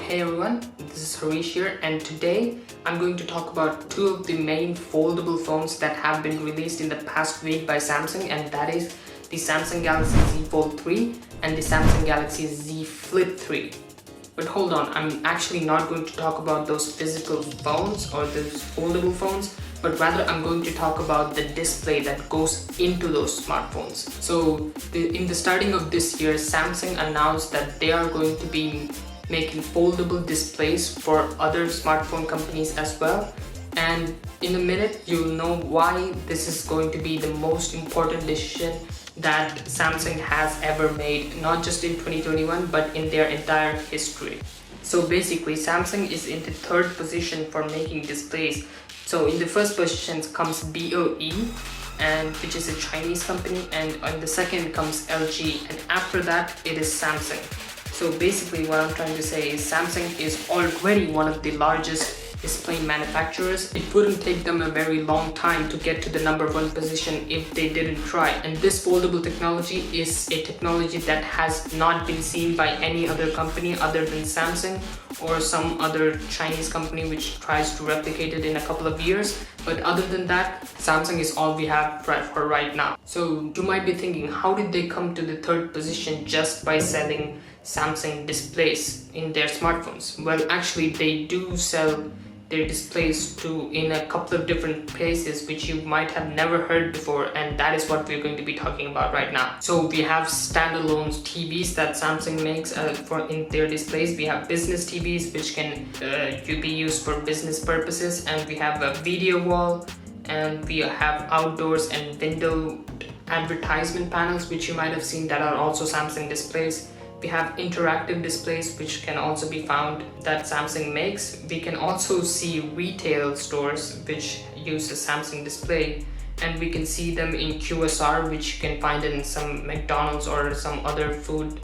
Hey everyone, this is Harish here, and today I'm going to talk about two of the main foldable phones that have been released in the past week by Samsung, and that is the Samsung Galaxy Z Fold 3 and the Samsung Galaxy Z Flip 3. But hold on, I'm actually not going to talk about those physical phones or those foldable phones, but rather I'm going to talk about the display that goes into those smartphones. So in the starting of this year, Samsung announced that they are going to be making foldable displays for other smartphone companies as well. And in a minute, you'll know why this is going to be the most important decision that Samsung has ever made, not just in 2021, but in their entire history. So basically, Samsung is in the third position for making displays. So in the first position comes BOE, and which is a Chinese company, and on the second comes LG, and after that it is Samsung. So basically what I'm trying to say is Samsung is already one of the largest display manufacturers. It wouldn't take them a very long time to get to the number one position if they didn't try. And this foldable technology is a technology that has not been seen by any other company other than Samsung or some other Chinese company which tries to replicate it in a couple of years. But other than that, Samsung is all we have for right now. So you might be thinking, how did they come to the third position just by selling Samsung displays in their smartphones? Well, actually they do sell their displays in a couple of different places which you might have never heard before, and that is what we're going to be talking about right now. So we have standalone TVs that Samsung makes in their displays. We have business TVs which can be used for business purposes, and we have a video wall, and we have outdoors and window advertisement panels which you might have seen that are also Samsung displays. We have interactive displays which can also be found that Samsung makes. We can also see retail stores which use a Samsung display, and we can see them in QSR, which you can find in some McDonald's or some other food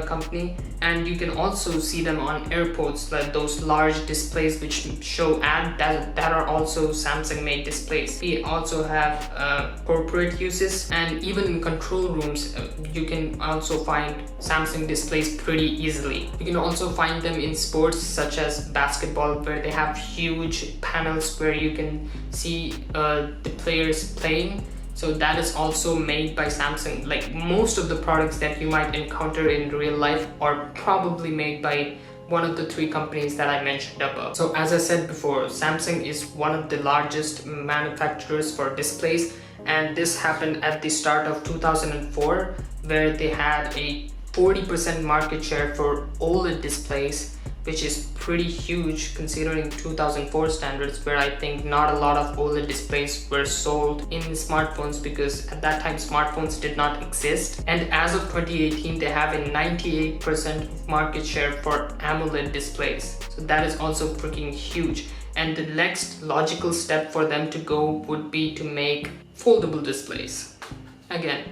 company. And you can also see them on airports, like those large displays which show ads that are also Samsung made displays. We also have corporate uses, and even in control rooms you can also find Samsung displays pretty easily. You can also find them in sports such as basketball, where they have huge panels where you can see the players playing. So that is also made by Samsung. Like most of the products that you might encounter in real life are probably made by one of the three companies that I mentioned above. So as I said before, Samsung is one of the largest manufacturers for displays, and this happened at the start of 2004, where they had a 40% market share for OLED displays, which is pretty huge considering 2004 standards, where I think not a lot of OLED displays were sold in smartphones, because at that time smartphones did not exist. And as of 2018, they have a 98% market share for AMOLED displays. So that is also freaking huge. And the next logical step for them to go would be to make foldable displays. Again,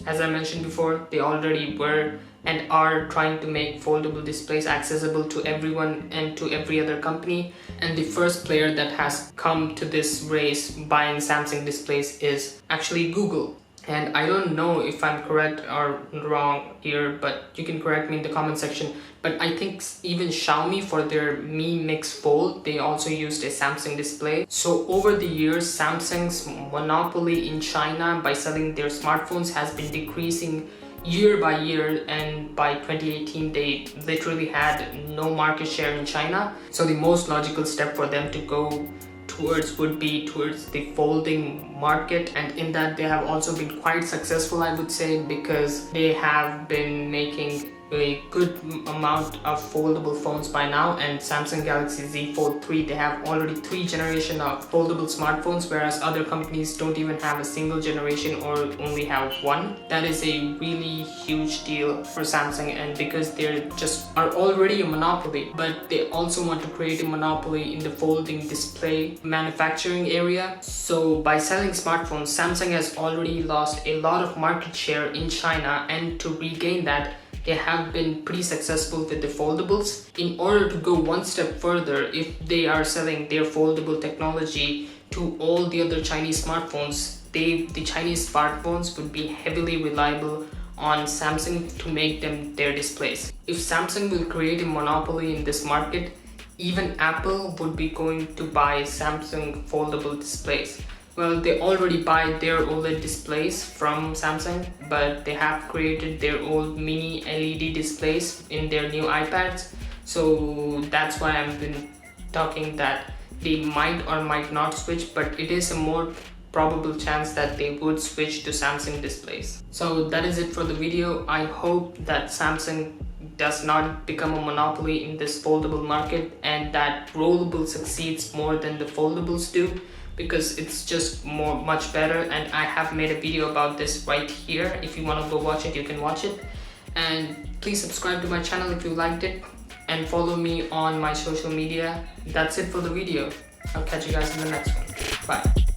as I mentioned before, they already were and are trying to make foldable displays accessible to everyone and to every other company. And the first player that has come to this race buying Samsung displays is actually Google. And I don't know if I'm correct or wrong here, but you can correct me in the comment section. But I think even Xiaomi, for their Mi Mix Fold, they also used a Samsung display. So over the years, Samsung's monopoly in China by selling their smartphones has been decreasing year by year, and by 2018 they literally had no market share in China. So the most logical step for them to go towards would be towards the folding market, and in that they have also been quite successful, I would say, because they have been making a good amount of foldable phones by now. And Samsung Galaxy Z Fold 3, they have already 3 generations of foldable smartphones, whereas other companies don't even have a single generation or only have one. That is a really huge deal for Samsung, and because they just are already a monopoly, but they also want to create a monopoly in the folding display manufacturing area. So by selling smartphones, Samsung has already lost a lot of market share in China, and to regain that, they have been pretty successful with the foldables. In order to go one step further, if they are selling their foldable technology to all the other Chinese smartphones, the Chinese smartphones would be heavily reliable on Samsung to make them their displays. If Samsung will create a monopoly in this market, even Apple would be going to buy Samsung foldable displays. Well, they already buy their OLED displays from Samsung, but they have created their old mini LED displays in their new iPads. So that's why I've been talking that they might or might not switch, but it is a more probable chance that they would switch to Samsung displays. So that is it for the video. I hope that Samsung does not become a monopoly in this foldable market and that rollable succeeds more than the foldables do, because it's just much better, and I have made a video about this right here. If you want to go watch it, you can watch it. And please subscribe to my channel if you liked it, and follow me on my social media. That's it for the video. I'll catch you guys in the next one. Bye.